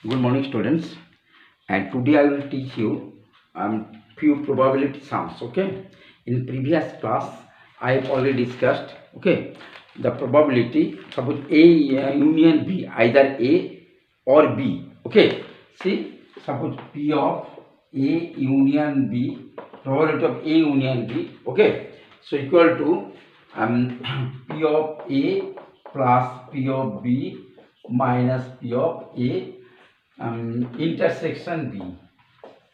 Good morning, students. And today I will teach you few probability sums. Okay. In previous class, I have already discussed. Okay, the probability. Suppose A union B, either A or B. Okay. See, suppose P of A union B, probability of A union B. Okay. So equal to P of A plus P of B minus P of A intersection B.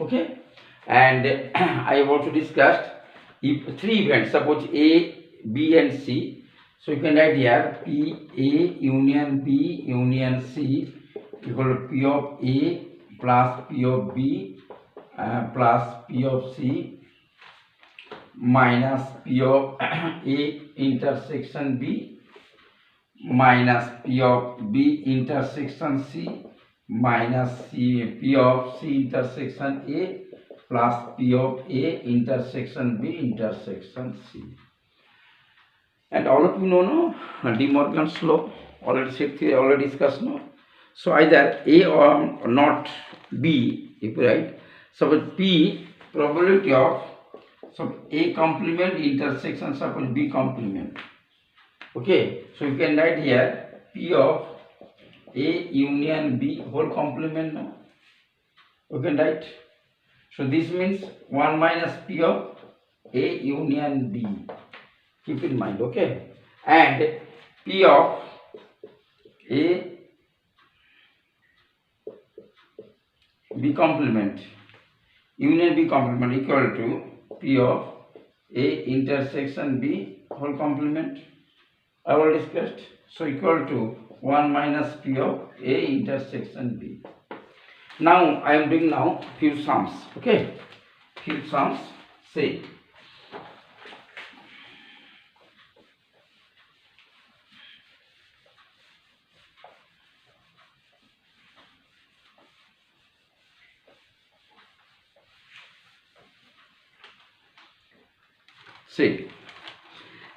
Okay, and I have also discussed if three events, suppose A, B and C. So you can write here P A union B union C equal to P of A plus P of B plus P of C minus P of A intersection B minus P of B intersection C minus P of C intersection A plus P of A intersection B intersection C. And all of you know De Morgan's law, already discussed, no? So either A or not B, if you write, suppose P probability of A complement intersection suppose B complement. Okay, so you can write here P of A union B whole complement. No? You can write. So this means 1 minus P of A union B. Keep in mind, okay? And P of A B complement, union B complement equal to P of A intersection B whole complement. I will discussed. So equal to 1 minus P of A intersection B. Now I am doing few sums. Okay, few sums. Say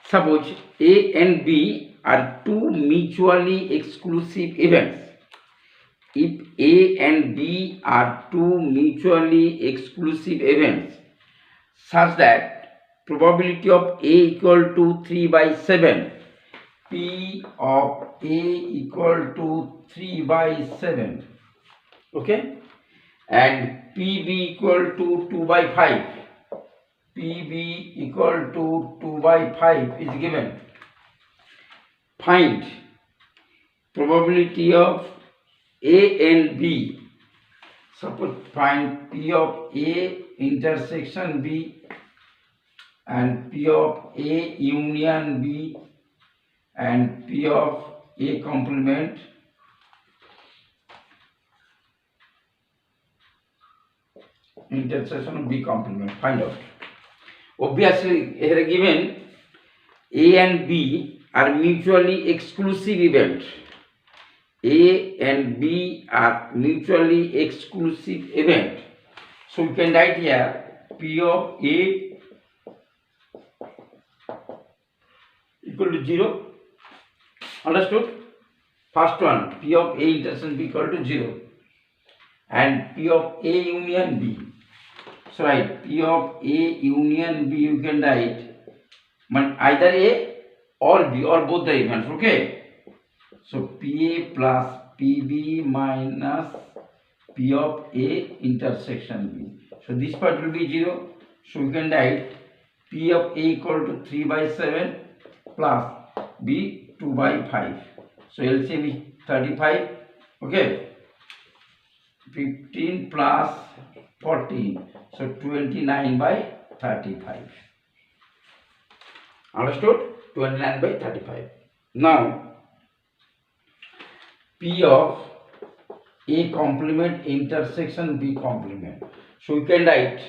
suppose A and B are two mutually exclusive events. If A and B are two mutually exclusive events such that probability of A equal to 3 by 7, P of A equal to 3 by 7, okay, and PB equal to 2 by 5, PB equal to 2 by 5 is given. Find probability of A and B. Suppose find P of A intersection B and P of A union B and P of A complement intersection of B complement. Find out. Obviously, here given A and B are mutually exclusive events. A and B are mutually exclusive event. So you can write here P of A equal to 0. Understood? First one, P of A intersection B equal to 0. And P of A union B. So write P of A union B, you can write either A or B or both the events. Okay. So PA plus PB minus P of A intersection B. So this part will be 0. So we can write P of A equal to 3 by 7 plus B 2 by 5. So LCM is 35. Okay. 15 plus 14. So 29 by 35. Understood? 29 by 35. Now P of A complement intersection B complement. So we can write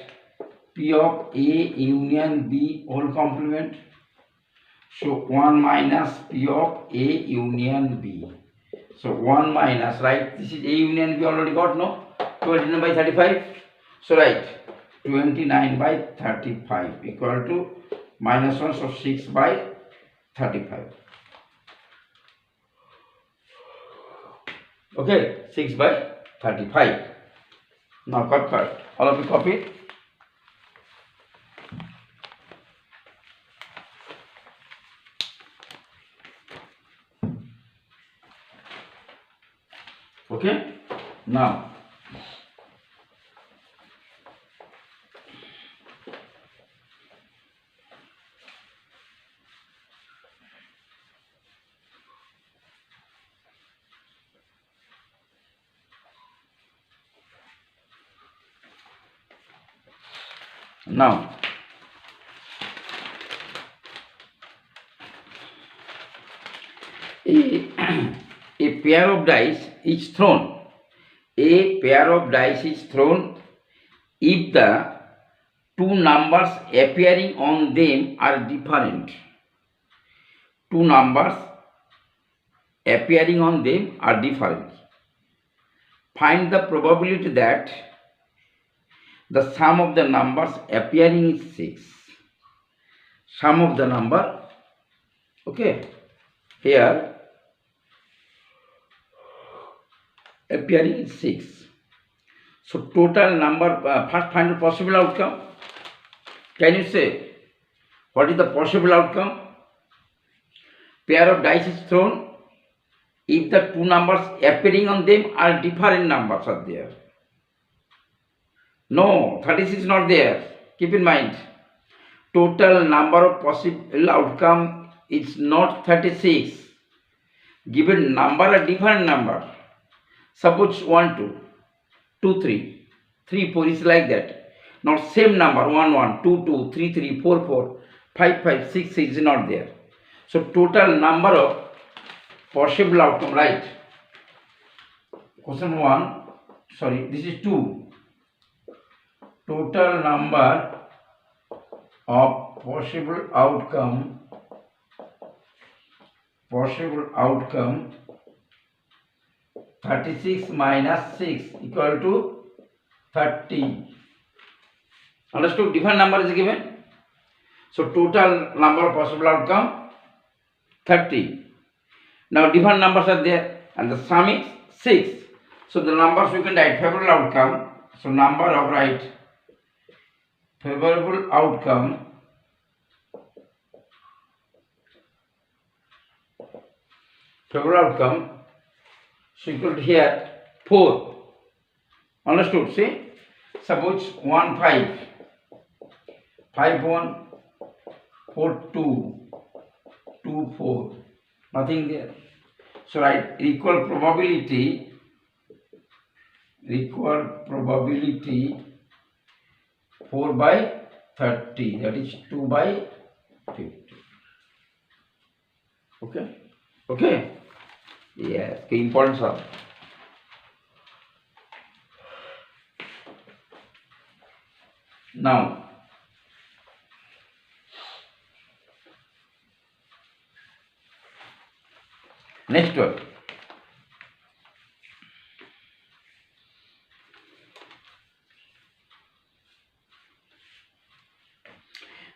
P of A union B whole complement. So 1 minus P of A union B. So 1 minus, right? This is A union B already got, no? 29 by 35. So write 29 by 35 equal to minus 1, so 6 by 35. Okay, 6 by 35. Now cut first. All of you copy. Okay. Now now a, a pair of dice is thrown. A pair of dice is thrown if the two numbers appearing on them are different. Two numbers appearing on them are different. Find the probability that the sum of the numbers appearing is 6. Sum of the number, okay, here appearing is 6. So total number, first find the possible outcome. Can you say what is the possible outcome? Pair of dice is thrown if the two numbers appearing on them are different numbers are there. No, 36 is not there. Keep in mind, total number of possible outcome is not 36. Given number a different number. Suppose 1, 2, 2, 3, 3, 4 is like that. Not same number 1, 1, 2, 2, 3, 3, 4, 4, 5, 5, 6 is not there. So total number of possible outcome, right? Question 1, sorry, this is 2. Total number of possible outcome 36 minus 6 equal to 30. Understood? Different number is given. So total number of possible outcome 30. Now different numbers are there and the sum is 6. So the numbers you can write favorable outcome. So number of right favorable outcome so equal to here 4. Understood? See, suppose 1 5 5 1 4 2 2 4, nothing there. So write equal probability 4 by 30, that is 2 by 50. Okay. Yes, important sum. Now next one.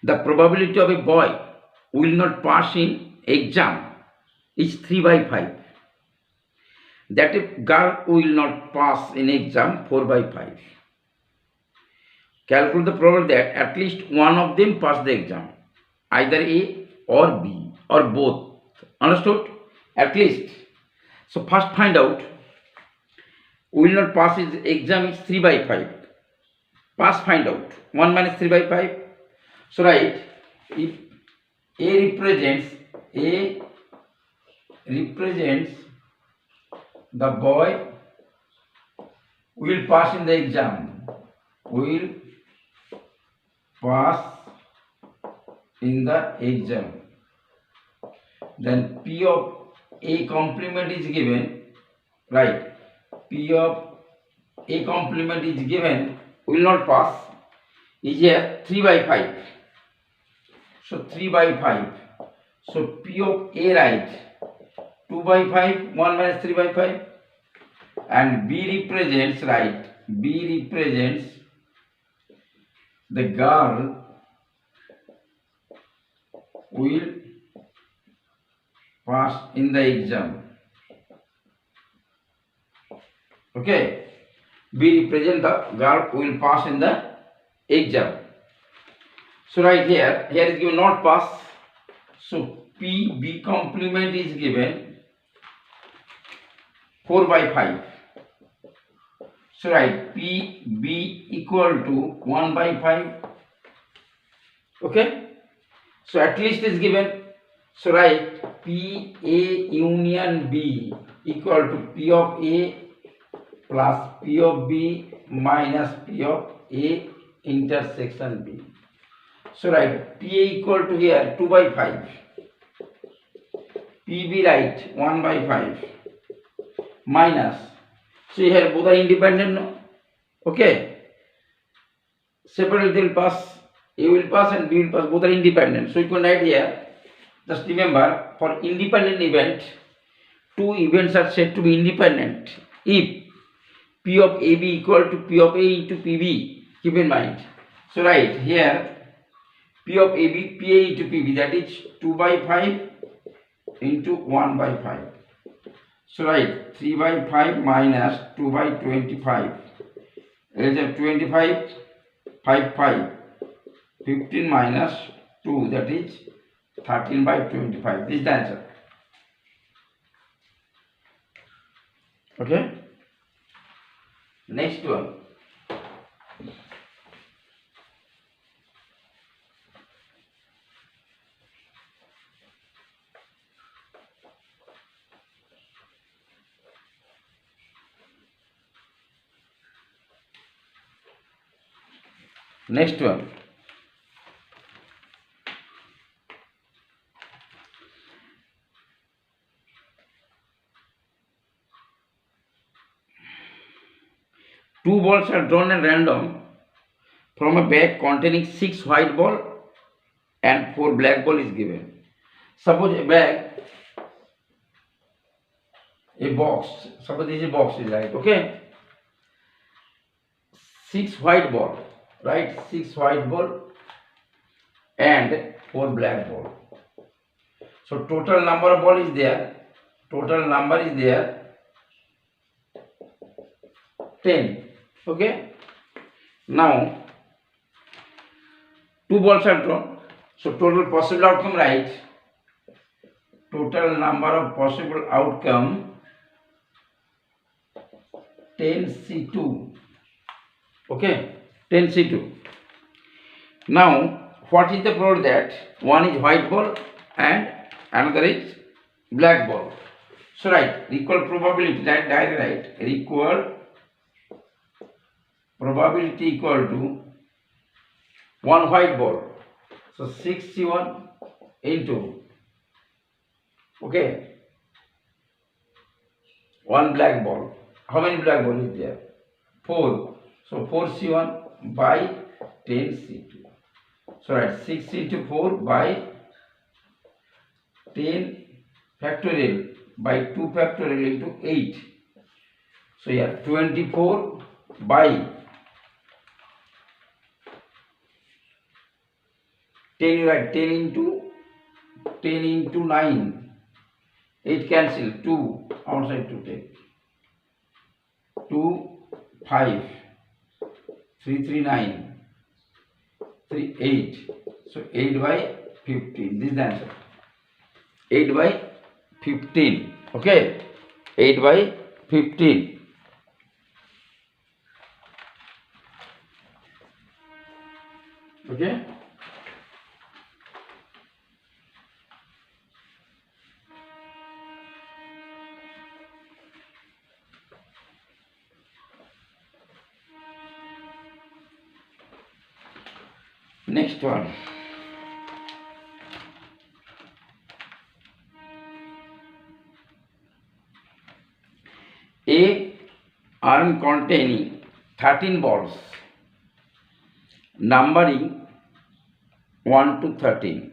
The probability of a boy will not pass in exam is 3 by 5. That a girl will not pass in exam 4 by 5. Calculate the probability that at least one of them pass the exam, either A or B or both. Understood? At least. So first find out will not pass his exam is 3 by 5. Pass find out 1 minus 3 by 5. So write if A represents the boy will pass in the exam, will pass in the exam, then P of A complement is given, right? P of A complement is given, will not pass, is here 3 by 5. So 3 by 5. So P of A right 2 by 5, 1 minus 3 by 5. And B represents, right? B represents the girl will pass in the exam. Okay. B represent the girl who will pass in the exam. So right here is given not pass. So PB complement is given 4 by 5. So write PB equal to 1 by 5. Okay. So at least is given. So write PA union B equal to P of A plus P of B minus P of A intersection B. So write PA equal to here 2 by 5. PB write 1 by 5 minus. So here both are independent. No? Okay. Separately they will pass. A will pass and B will pass. Both are independent. So you can write here. Just remember, for independent event, two events are said to be independent if P of AB equal to P of A into PB. Keep in mind. So write here P of AB, PA into PB, that is 2 by 5 into 1 by 5. So write 3 by 5 minus 2 by 25. It is 25, 5, 15 minus 2, that is 13 by 25. This is the answer. Okay. Next one. Next one. Two balls are drawn at random from a bag containing 6 white ball and 4 black ball is given. Suppose a bag, a box, suppose this is a box is right, okay? 6 white ball, right? 6 white ball and 4 black ball. So total number of ball is there. Total number is there 10. Okay. Now 2 balls are drawn. So total possible outcome, right? Total number of possible outcome 10C2. Okay, 10C2. Now what is the probability that one is white ball and another is black ball? So right, equal probability, that right, equal probability equal to one white ball. So 6C1 into, okay, one black ball. How many black ball is there? 4. So 4C1 by 10C2. So right, 6 into 4 by 10 factorial by 2 factorial into 8. So yeah, 24 by 10, you write 10 into 9. 8 cancel, 2 outside to take. 2, 5, 3, 3, 9, 3, 8. So 8 by 15. This is the answer. 8 by 15. Okay. 8 by 15. Okay. Next one. A arm containing 13 balls, numbering 1 to 13.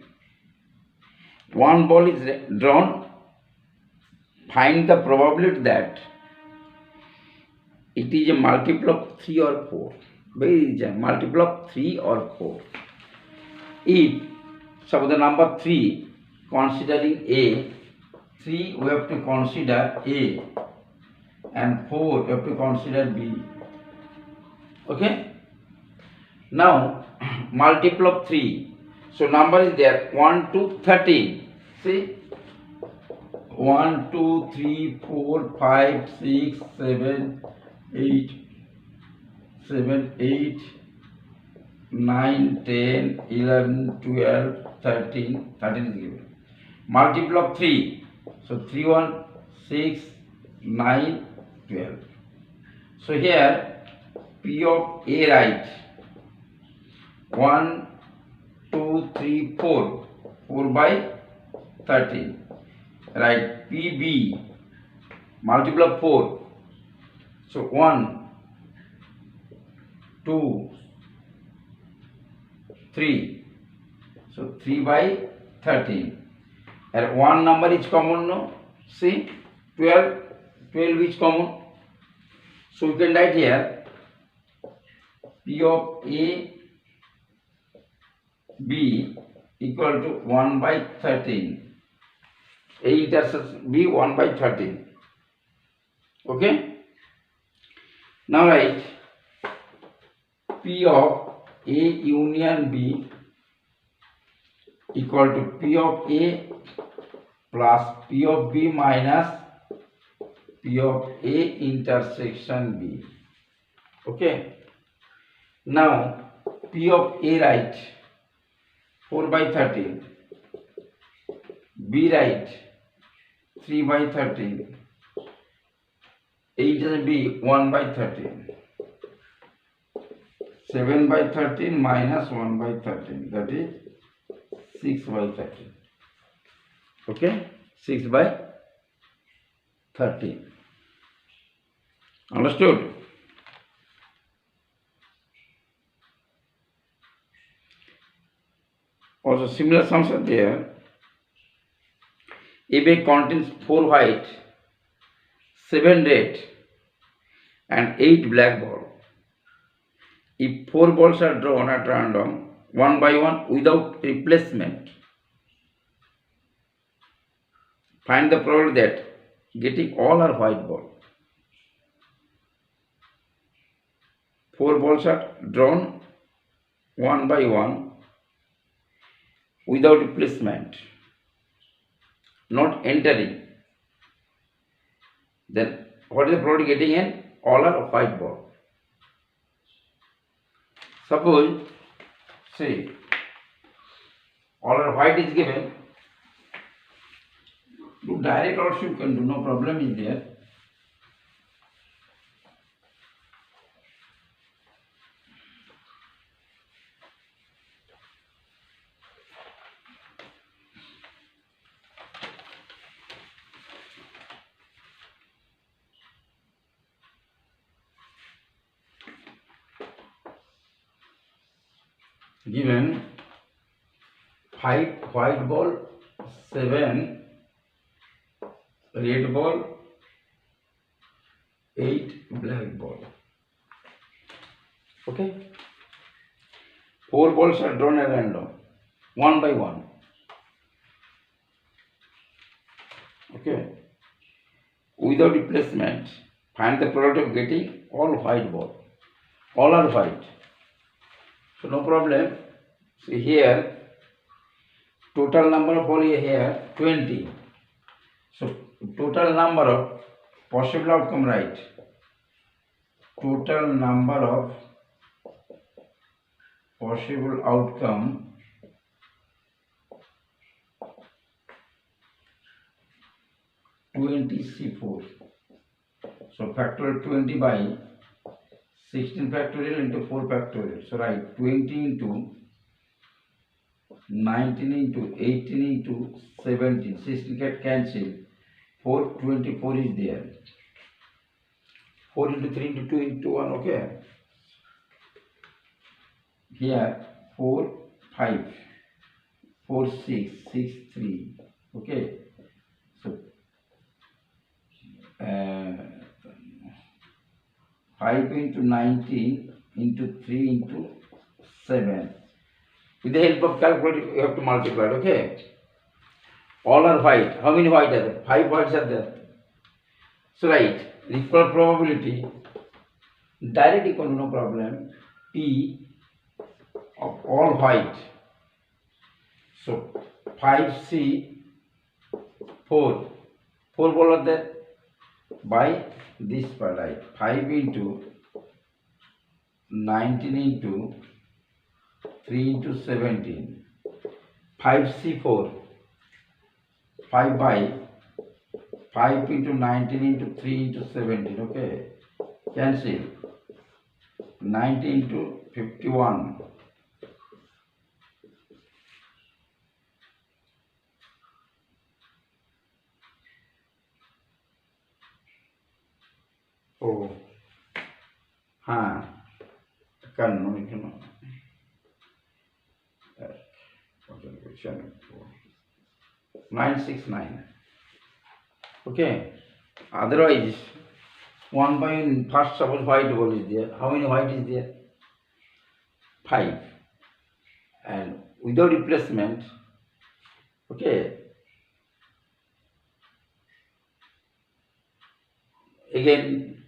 One ball is drawn. Find the probability that it is a multiple of 3 or 4. Very easy, multiple of 3 or 4. If, suppose the number 3, considering A, 3 we have to consider A, and 4 we have to consider B. Okay, now multiple of 3, so number is there 1 to 13. See, 1 2 3 4 5 6 7 8 7 8 9 10 11 12 13 13 is given. Multiple of 3, so 3 1 6 9 12. So here P of A, right, 1 2 3 4 4 by 13, right. PB multiple of 4, so 1 2 3, so 3 by 13, and one number is common, no? See, 12 is common, so we can write here P of A B equal to 1 by 13. A intersection B 1 by 13. Okay. Now write P of A union B equal to P of A plus P of B minus P of A intersection B. Okay. Now P of A, right, 4 by 13, B, right, 3 by 13, A intersection B 1 by 13, 7 by 13 minus 1 by 13, that is 6 by 13. Okay, 6 by 13. Understood? Also similar sums are there. A bag contains 4 white, 7 red and 8 black balls. If 4 balls are drawn at random, one by one without replacement, find the probability that getting all are white balls. 4 balls are drawn one by one without replacement, not entering. Then what is the probability getting in? All are white ball. Suppose, see, all are white is given. Do direct also you can do, no problem is there. Given 5 white ball, 7 red ball, 8 black ball. Okay. 4 balls are drawn at random, one by one. Okay. Without replacement, find the probability of getting all white ball. All are white. So no problem. See here, total number of ball here 20. So total number of possible outcome, right? Total number of possible outcome C4. So factorial 20 by 16 factorial into 4 factorial. So write 20 into 19 into 18 into 17. 16 get cancelled. 4 24 is there. 4 into 3 into 2 into 1. Okay. Here 4 5 4 6 6 3. Okay. So 5 into 19 into 3 into 7. With the help of calculator, you have to multiply. Okay. All are white. How many white are there? 5 whites are there. So right, equal probability direct equal no problem, P of all white. So 5C 4 ball that by this part, right? 5 into 19 into 3 into 17, 5C4, 5 by 5 into 19 into 3 into 17, okay, cancel, 90 into 51, oh, can no, 969, okay, otherwise 1 by first suppose white ball is there, how many white is there? 5, and without replacement, okay, again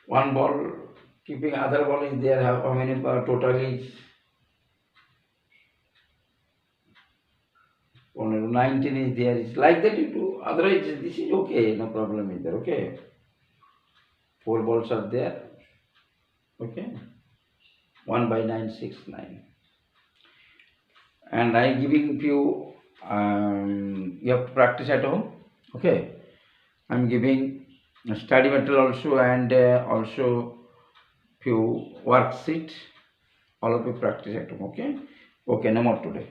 one ball keeping other ball is there, how many total is 19 is there, it's like that you do, otherwise this is okay, no problem is there, okay, 4 balls are there, okay, 1 by 969, and I giving few, you have to practice at home, okay, I'm giving study material also, and also few worksheet, all of you practice at home, okay, no more today.